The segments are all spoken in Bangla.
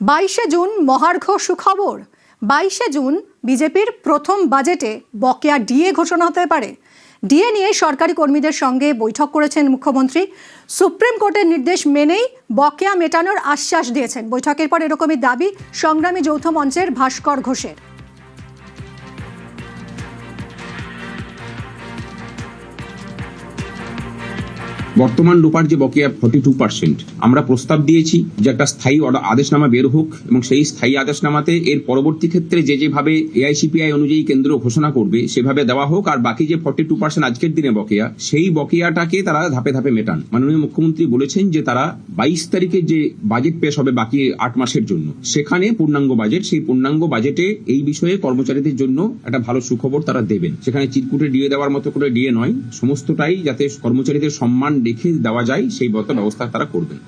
22শে জুন মহার্ঘ সুখবর। 22শে জুন বিজেপির প্রথম বাজেটে বকেয়া ডিএ ঘোষণা হতে পারে। ডিএ নিয়ে সরকারি কর্মীদের সঙ্গে বৈঠক করেছেন মুখ্যমন্ত্রী। সুপ্রিম কোর্টের নির্দেশ মেনেই বকেয়া মেটানোর আশ্বাস দিয়েছেন। বৈঠকের পর এরকমই দাবি সংগ্রামী যৌথ মঞ্চের ভাস্কর ঘোষের। বর্তমান লোপার যে বকেয়া 42%, আমরা প্রস্তাব দিয়েছি যে একটা স্থায়ী আদেশনামা বের হোক এবং সেই স্থায়ী আদেশনামাতে এর পরবর্তী ক্ষেত্রে যেভাবে এআইসিপিআই অনুযায়ী কেন্দ্র ঘোষণা করবে সেভাবে দেওয়া হোক, আর বাকি যে 42% আজকের দিনে বকেয়া, সেই বকেয়াটাকে তারা ধাপে ধাপে মেটান। মাননীয় মুখ্যমন্ত্রী বলেছেন যে তারা 22 তারিখে যে বাজেট পেশ হবে বাকি 8 মাসের জন্য, সেখানে পূর্ণাঙ্গ বাজেট, সেই পূর্ণাঙ্গ বাজেটে এই বিষয়ে কর্মচারীদের জন্য একটা ভালো সুখবর তারা দেবেন। সেখানে চিরকুটে ডিএ দেওয়ার মতো করে ডিএ নয়, সমস্তটাই যাতে কর্মচারীদের সম্মান রেখে দেওয়া যায় সেই ব্যবস্থা তারা করবেন।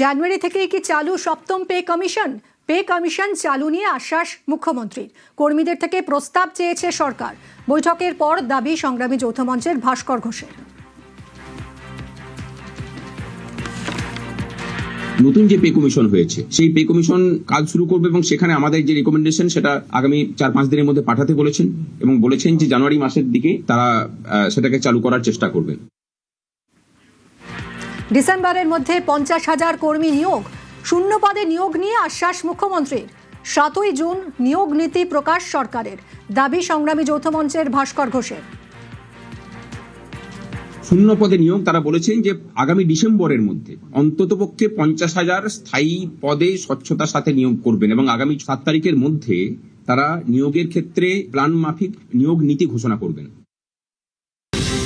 জানুয়ারি থেকে কি চালু সপ্তম পে কমিশন? পে কমিশন চালু নিয়ে আশ্বাস মুখ্যমন্ত্রীর। কর্মীদের থেকে প্রস্তাব চেয়েছে সরকার। বৈঠকের পর দাবি সংগ্রামী যৌথ মঞ্চের ভাস্কর ঘোষের। নতুন যে পে কমিশন হয়েছে সেই পে কমিশন কাজ শুরু করবে এবং সেখানে আমাদের যে রিকমেন্ডেশন সেটা আগামী 4-5 দিনের মধ্যে পাঠাতে বলেছেন এবং বলেছেন যে জানুয়ারি মাসের দিকে তারা সেটাকে চালু করার চেষ্টা করবেন। ডিসেম্বরের মধ্যে 50,000 কর্মী নিয়োগ। শূন্য পদে নিয়োগ নিয়ে আশ্বাস মুখ্যমন্ত্রীর। 7ই জুন নিয়োগ নীতি প্রকাশ সরকারের। দাবি সংগ্রামী যৌথ মঞ্চের ভাস্কর ঘোষের। শূন্য পদে নিয়োগ, তারা বলেছেন যে আগামী ডিসেম্বরের মধ্যে অন্ততপক্ষে 50,000 স্থায়ী পদে স্বচ্ছতার সাথে নিয়োগ করবেন এবং আগামী 7 তারিখের মধ্যে তারা নিয়োগের ক্ষেত্রে প্ল্যান মাফিক নিয়োগ নীতি ঘোষণা করবেন।